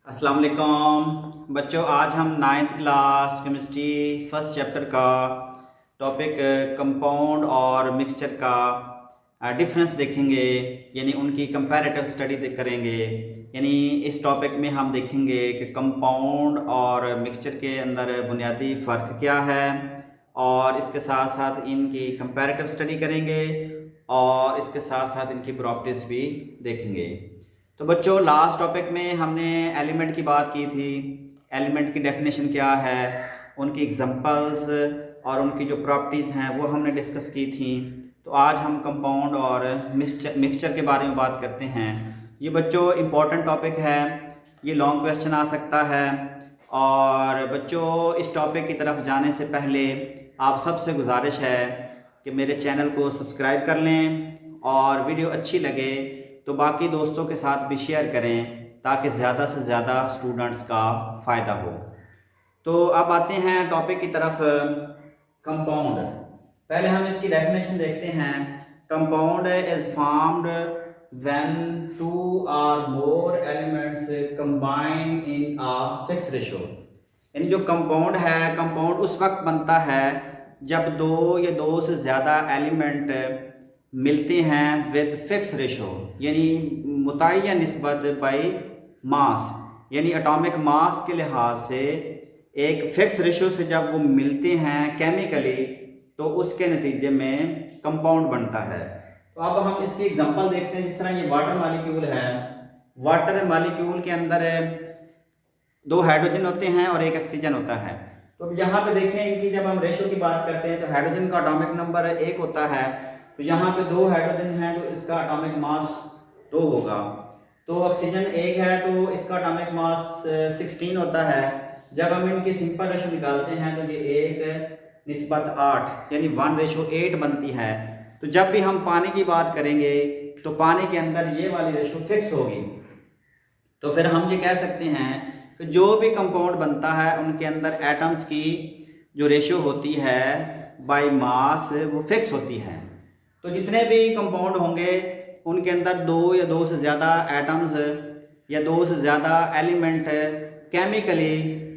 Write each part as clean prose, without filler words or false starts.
अस्सलाम वालेकुम बच्चों, आज हम ninth class chemistry first chapter का टॉपिक कंपाउंड और मिक्सचर का डिफरेंस देखेंगे। यानी उनकी कंपैरेटिव स्टडी करेंगे। यानी इस टॉपिक में हम देखेंगे कि कंपाउंड और मिक्सचर के अंदर बुनियादी फ़र्क क्या है, और इसके साथ साथ इनकी कंपैरेटिव स्टडी करेंगे और इसके साथ साथ इनकी प्रॉपर्टीज़ भी देखेंगे। तो बच्चों, लास्ट टॉपिक में हमने एलिमेंट की बात की थी। एलिमेंट की डेफिनेशन क्या है, उनकी एग्जांपल्स और उनकी जो प्रॉपर्टीज़ हैं वो हमने डिस्कस की थी। तो आज हम कंपाउंड और मिक्सचर के बारे में बात करते हैं। ये बच्चों इम्पॉर्टेंट टॉपिक है, ये लॉन्ग क्वेश्चन आ सकता है। और बच्चों, इस टॉपिक की तरफ जाने से पहले आप सबसे गुजारिश है कि मेरे चैनल को सब्सक्राइब कर लें, और वीडियो अच्छी लगे तो बाकी दोस्तों के साथ भी शेयर करें ताकि ज़्यादा से ज़्यादा स्टूडेंट्स का फ़ायदा हो। तो अब आते हैं टॉपिक की तरफ। कंपाउंड, पहले हम इसकी डेफिनेशन देखते हैं। Compound is formed when two और more elements combine in a fix ratio. यानी जो कंपाउंड है, कंपाउंड उस वक्त बनता है जब दो या दो से ज़्यादा एलिमेंट मिलते हैं विद फिक्स रेशो, यानी मुतय्यन निस्बत बाई मास, यानी एटॉमिक मास के लिहाज से एक फिक्स रेशो से जब वो मिलते हैं केमिकली, तो उसके नतीजे में कंपाउंड बनता है। तो अब हम इसकी एग्जांपल देखते हैं। जिस तरह ये वाटर मॉलिक्यूल है, वाटर मॉलिक्यूल के अंदर दो हाइड्रोजन होते हैं और एक ऑक्सीजन होता है। तो यहाँ पे देखें, इनकी जब हम रेशो की बात करते हैं तो हाइड्रोजन का एटॉमिक नंबर 1 होता है, तो यहाँ पे दो हाइड्रोजन है तो इसका एटॉमिक मास 2 होगा। तो ऑक्सीजन 1 है तो इसका एटॉमिक मास 16 होता है। जब हम इनकी सिंपल रेशो निकालते हैं तो ये 1 निस्बत 8 यानी 1:8 बनती है। तो जब भी हम पानी की बात करेंगे तो पानी के अंदर ये वाली रेशो फिक्स होगी। तो फिर हम ये कह सकते हैं कि जो भी कंपाउंड बनता है उनके अंदर एटम्स की जो रेशियो होती है बाय मास वो फिक्स होती है। तो जितने भी कंपाउंड होंगे उनके अंदर दो या दो से ज़्यादा एटम्स या दो से ज़्यादा एलिमेंट केमिकली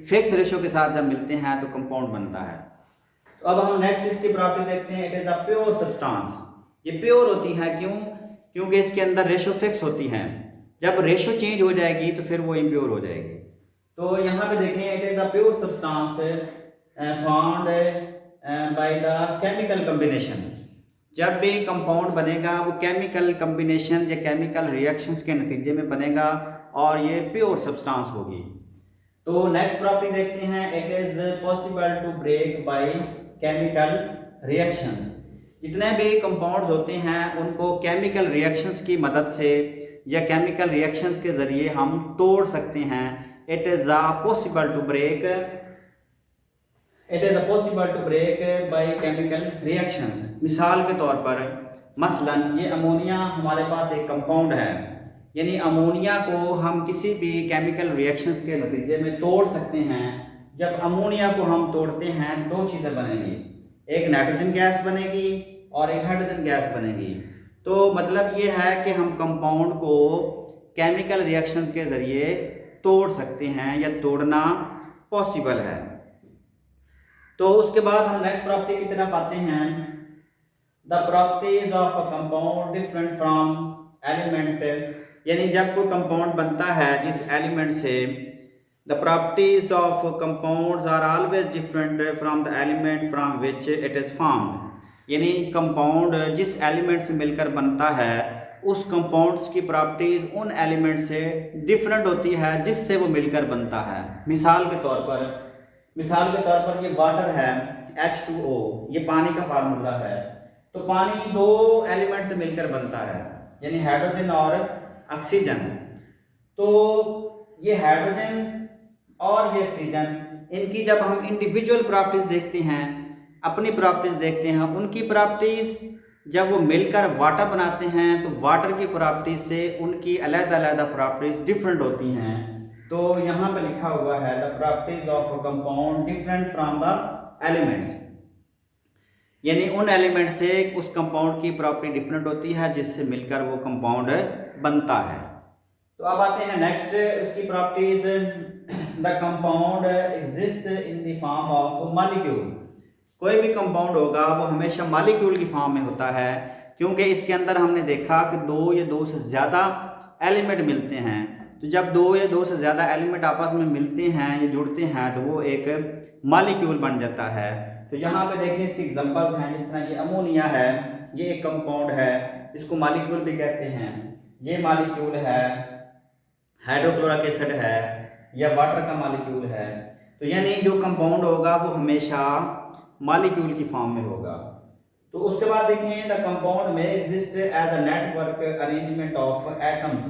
फिक्स रेशियो के साथ जब मिलते हैं तो कंपाउंड बनता है। तो अब हम नेक्स्ट इसकी प्रॉपर्टी देखते हैं। It is the pure substance. ये प्योर होती है क्यों? क्योंकि इसके अंदर रेशो फिक्स होती है। जब रेशो चेंज हो जाएगी तो फिर वो इम्प्योर हो जाएगी। तो यहाँ पे देखें, it is the pure substance found by the chemical combination. जब भी कंपाउंड बनेगा वो केमिकल कम्बिनेशन या केमिकल रिएक्शंस के नतीजे में बनेगा और ये प्योर सब्सटेंस होगी। तो नेक्स्ट प्रॉपर्टी देखते हैं। It is possible to break by chemical reactions. जितने भी कंपाउंड्स होते हैं उनको केमिकल रिएक्शंस की मदद से या केमिकल रिएक्शंस के ज़रिए हम तोड़ सकते हैं। It is possible to break by chemical reactions. मिसाल के तौर पर मसलन ये अमोनिया हमारे पास एक कंपाउंड है, यानी अमोनिया को हम किसी भी केमिकल रिएक्शंस के नतीजे में तोड़ सकते हैं। जब अमोनिया को हम तोड़ते हैं दो चीज़ें बनेंगी, एक नाइट्रोजन गैस बनेगी और एक हाइड्रोजन गैस बनेगी। तो मतलब ये है कि हम कंपाउंड को केमिकल रिएक्शंस के ज़रिए तोड़ सकते हैं या तोड़ना पॉसिबल है। तो उसके बाद हम नेक्स्ट प्रॉपर्टी की तरफ आते हैं। The properties of a compound different from element, यानी जब कोई कंपाउंड बनता है जिस एलिमेंट से, the properties of compounds are always different from the element from which it is formed. यानी कंपाउंड जिस एलिमेंट से मिलकर बनता है उस कंपाउंड्स की प्रॉपर्टीज उन एलिमेंट से डिफरेंट होती है जिससे वो मिलकर बनता है। मिसाल के तौर पर ये वाटर है H2O, ये पानी का फार्मूला है। तो पानी दो एलिमेंट से मिलकर बनता है, यानी हाइड्रोजन और ऑक्सीजन। तो ये हाइड्रोजन और ये ऑक्सीजन, इनकी जब हम इंडिविजुअल प्रॉपर्टीज देखते हैं, अपनी प्रॉपर्टीज देखते हैं, उनकी प्रॉपर्टीज जब वो मिलकर वाटर बनाते हैं तो वाटर की प्रॉपर्टीज से उनकी अलग-अलग प्रॉपर्टीज डिफरेंट होती हैं। तो यहाँ पे लिखा हुआ है the properties of a compound different from the elements, यानी उन एलिमेंट से उस कंपाउंड की प्रॉपर्टी डिफरेंट होती है जिससे मिलकर वो कंपाउंड बनता है। तो अब आते हैं नेक्स्ट उसकी properties. The compound exist in the form of molecule. कोई भी कंपाउंड होगा वो हमेशा मॉलिक्यूल की फॉर्म में होता है, क्योंकि इसके अंदर हमने देखा कि दो या दो से ज़्यादा एलिमेंट मिलते हैं। तो जब दो या दो से ज़्यादा एलिमेंट आपस में मिलते हैं या जुड़ते हैं तो वो एक मॉलिक्यूल बन जाता है। तो यहाँ पे देखिए इसके एग्जांपल हैं, जिस तरह कि अमोनिया है, ये एक कंपाउंड है, इसको मॉलिक्यूल भी कहते हैं। ये मॉलिक्यूल है, हाइड्रोक्लोरिक एसिड है, या वाटर का मॉलिक्यूल है। तो यानी जो कंपाउंड होगा वो हमेशा मॉलिक्यूल की फॉर्म में होगा। तो उसके बाद देखें द कंपाउंड में exist as a network arrangement of atoms.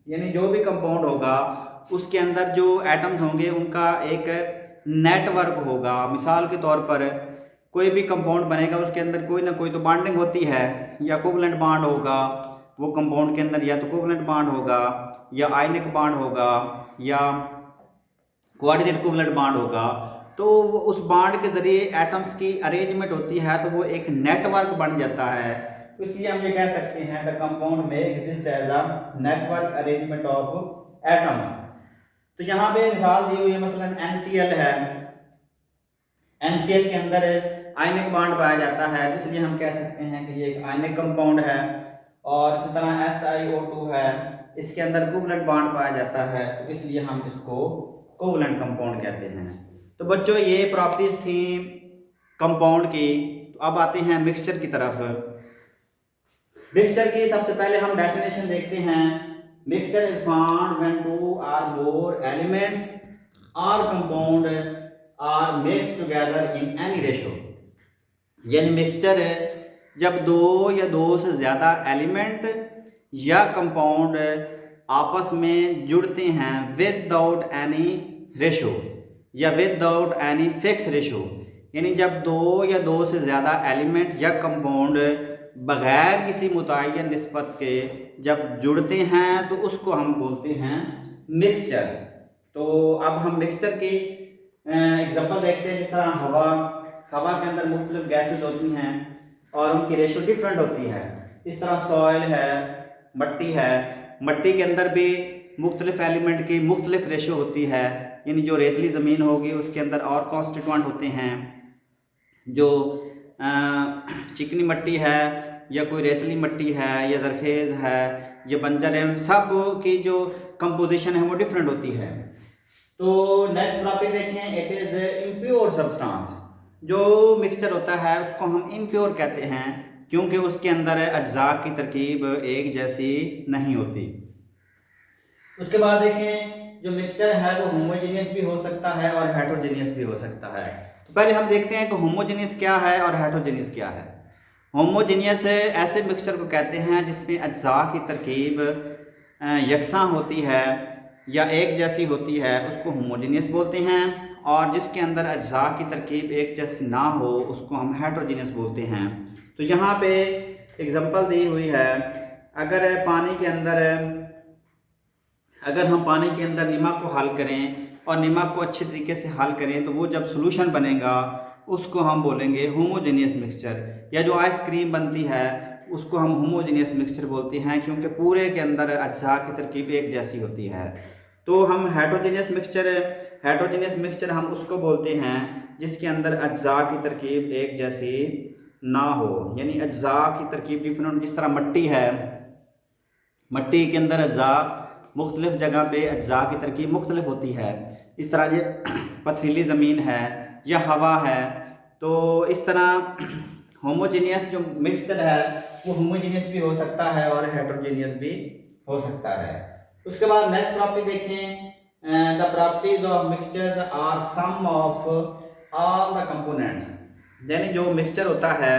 यानी जो भी कंपाउंड होगा उसके अंदर जो एटम्स होंगे उनका एक नेटवर्क होगा। मिसाल के तौर पर कोई भी कंपाउंड बनेगा उसके अंदर कोई ना कोई तो बॉन्डिंग होती है, या कोवलेंट बॉन्ड होगा वो कंपाउंड के अंदर, या तो कोवलेंट बॉन्ड होगा या आयनिक बॉन्ड होगा या कोऑर्डिनेट कोवलेंट बॉन्ड होगा। तो वो उस बॉन्ड के जरिए एटम्स की अरेंजमेंट होती है, तो वो एक नेटवर्क बन जाता है। तो इसलिए हम ये कह सकते हैं द कंपाउंड में exist as a network arrangement of atoms. तो यहाँ पे मिसाल दी हुई है, मसलन NaCl है, NaCl के अंदर आयनिक बॉन्ड पाया जाता है, इसलिए हम कह सकते हैं कि ये एक आयनिक कंपाउंड है। और इसी तरह SiO2 है, इसके अंदर कोवलेंट बॉन्ड पाया जाता है, तो इसलिए हम इसको कोवलेंट कंपाउंड कहते हैं। तो बच्चों ये प्रॉपर्टीज थी कंपाउंड की। तो अब आते हैं मिक्सचर की तरफ। मिक्सचर की सबसे पहले हम डेफिनेशन देखते हैं। Mixture is found when two or more elements और compound are mixed together in any ratio. यानी मिक्सचर जब दो या दो से ज़्यादा एलिमेंट या कंपाउंड आपस में जुड़ते हैं विदाउट एनी रेशो या विदाउट एनी फिक्स रेशो। यानी जब दो या दो से ज़्यादा एलिमेंट या कंपाउंड बगैर किसी मुतय्यन निस्बत के जब जुड़ते हैं तो उसको हम बोलते हैं मिक्सचर। तो अब हम मिक्सचर की एग्जांपल देखते हैं। जिस तरह हवा के अंदर मुख्तलिफ गैसेज होती हैं और उनकी रेशो डिफरेंट होती है। इस तरह सॉइल है, मट्टी है, मट्टी के अंदर भी मुख्तलिफ एलिमेंट की मुख्तलिफ रेशो होती है। यानी जो रेतली ज़मीन होगी उसके अंदर और कॉन्स्टिट्यूएंट होते हैं, जो चिकनी मट्टी है या कोई रेतली मट्टी है या जरखेज़ है या बंजर है, सब की जो कंपोजिशन है वो डिफरेंट होती है। तो नेक्स्ट प्रॉपर्टी देखें, इट इज़ इम्प्योर सब्सटेंस। जो मिक्सचर होता है उसको हम इम्प्योर कहते हैं, क्योंकि उसके अंदर अज्जा की तरकीब एक जैसी नहीं होती। उसके बाद देखें जो मिक्सचर है वो होमोजेनियस भी हो सकता है और हेटेरोजेनियस भी हो सकता है। तो पहले हम देखते हैं कि होमोजेनियस क्या है और हेटेरोजेनियस क्या है। होमोजेनियस ऐसे मिक्सचर को कहते हैं जिसमें अज्जा की तरकीब यकसां होती है या एक जैसी होती है, उसको होमोजेनियस बोलते हैं। और जिसके अंदर अज्जा की तरकीब एक जैसी ना हो उसको हम हेटेरोजेनियस बोलते हैं। तो यहाँ पे एग्जांपल दी हुई है, अगर हम पानी के अंदर नमक को हल करें और नमक को अच्छे तरीके से हल करें तो वो जब सोल्यूशन बनेगा उसको हम बोलेंगे होमोजेनियस मिक्सचर। या जो आइसक्रीम बनती है उसको हम होमोजेनियस मिक्सचर बोलते हैं, क्योंकि पूरे के अंदर अज्जा की तरकीब एक जैसी होती है। तो हम हेटेरोजेनियस मिक्सचर हम उसको बोलते हैं जिसके अंदर अज्जा की तरकीब एक जैसी ना हो, यानी अज्जा की तरकीब डिफरेंट। जिस तरह मट्टी है, मट्टी के अंदर अज्जा मुख्तलिफ जगह पे अज्जा की तरकीब मुख्तलिफ होती है। इस तरह ये पथरीली ज़मीन है या हवा है। तो इस तरह होमोजेनियस जो मिक्सचर है वो होमोजेनियस भी हो सकता है और हेटेरोजेनियस भी हो सकता है। उसके बाद नेक्स्ट प्रॉपर्टी देखें, the properties of mixtures are sum of all the components. यानी जो मिक्सचर होता है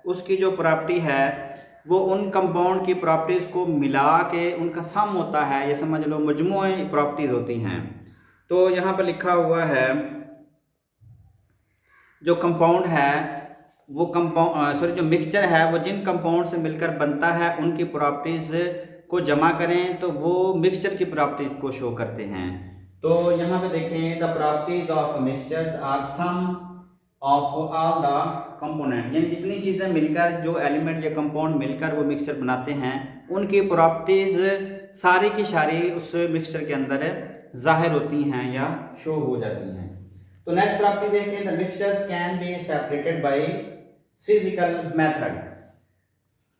उसकी जो प्रॉपर्टी है वो उन कंपाउंड की प्रॉपर्टीज़ को मिला के उनका सम होता है, ये समझ लो मजमूई प्रॉपर्टीज़ होती हैं। तो यहाँ पर लिखा हुआ है जो कंपाउंड है वो जो मिक्सचर है वो जिन कंपाउंड से मिलकर बनता है उनकी प्रॉपर्टीज़ को जमा करें तो वो मिक्सचर की प्रॉपर्टीज को शो करते हैं। तो यहाँ पे देखें, the properties of mixtures are sum of all the component. यानी जितनी चीज़ें मिलकर, जो एलिमेंट या कंपाउंड मिलकर वो मिक्सचर बनाते हैं उनकी प्रॉपर्टीज सारी की सारी उस मिक्सचर के अंदर जाहिर होती हैं या शो हो जाती हैं। तो नेक्स्ट प्रॉपर्टी देखिए, the mixtures can be separated by physical method,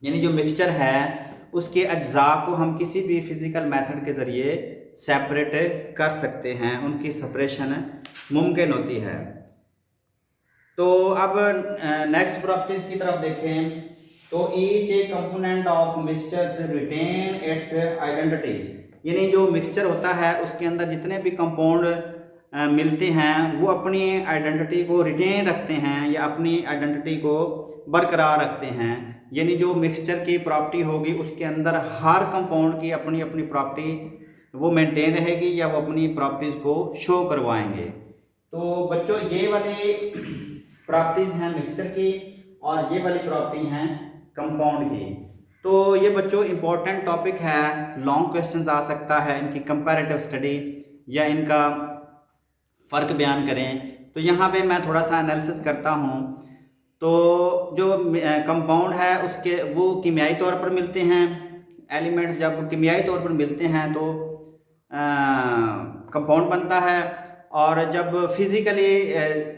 यानी जो मिक्सचर है उसके अज्जा को हम किसी भी फिजिकल मेथड के ज़रिए सेपरेट कर सकते हैं, उनकी सेपरेशन मुमकिन होती है। तो अब नेक्स्ट प्रॉपर्टीज की तरफ देखें, तो each a component of mixture retain its identity, यानी जो मिक्सचर होता है उसके अंदर जितने भी कंपाउंड मिलते हैं वो अपनी आइडेंटिटी को रिटेन रखते हैं या अपनी आइडेंटिटी को बरकरार रखते हैं, यानी जो मिक्सचर की प्रॉपर्टी होगी उसके अंदर हर कंपाउंड की अपनी अपनी प्रॉपर्टी वो मेंटेन रहेगी या वो अपनी प्रॉपर्टीज़ को शो करवाएंगे। तो बच्चों ये वाली प्रॉपर्टीज़ हैं मिक्सचर की और ये वाली प्रॉपर्टी हैं कंपाउंड की। तो ये बच्चों इंपॉर्टेंट टॉपिक है, लॉन्ग क्वेश्चन आ सकता है, इनकी कंपैरेटिव स्टडी या इनका फ़र्क बयान करें। तो यहाँ पे मैं थोड़ा सा एनालिसिस करता हूँ। तो जो कंपाउंड है उसके वो कीमियाई तौर पर मिलते हैं, एलिमेंट जब कीमियाई तौर पर मिलते हैं तो कंपाउंड बनता है, और जब फिज़िकली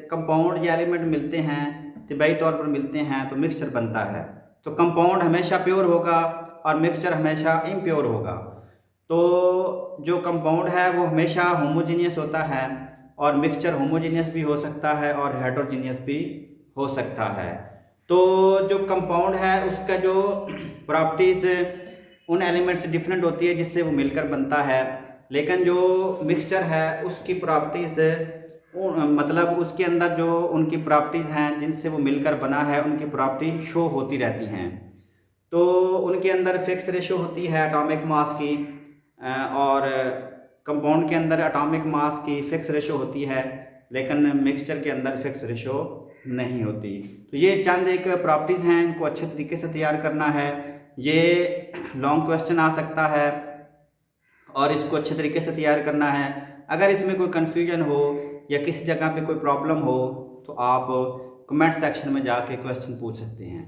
कंपाउंड या एलिमेंट मिलते हैं तिबाई तौर पर मिलते हैं तो मिक्सचर बनता है। तो कंपाउंड हमेशा प्योर होगा और मिक्सचर हमेशा इम्प्योर होगा। तो जो कंपाउंड है वो हमेशा होमोजीनियस होता है और मिक्सचर होमोजीनियस भी हो सकता है और हेटेरोजीनियस भी हो सकता है। तो जो कंपाउंड है उसका जो प्रॉपर्टीज़ उन एलिमेंट से डिफरेंट होती है जिससे वो मिलकर बनता है, लेकिन जो मिक्सचर है उसकी प्रॉपर्टीज़ मतलब उसके अंदर जो उनकी प्रॉपर्टीज़ हैं जिनसे वो मिलकर बना है उनकी प्रॉपर्टी शो होती रहती हैं। तो उनके अंदर फिक्स रेशो होती है एटॉमिक मास की, और कंपाउंड के अंदर एटॉमिक मास की फिक्स रेशो होती है, लेकिन मिक्सचर के अंदर फिक्स रेशो नहीं होती। तो ये चंद एक प्रॉपर्टीज़ हैं, इनको अच्छे तरीके से तैयार करना है। ये लॉन्ग क्वेश्चन आ सकता है और इसको अच्छे तरीके से तैयार करना है। अगर इसमें कोई कन्फ्यूजन हो या किसी जगह पे कोई प्रॉब्लम हो तो आप कमेंट सेक्शन में जाके क्वेश्चन पूछ सकते हैं।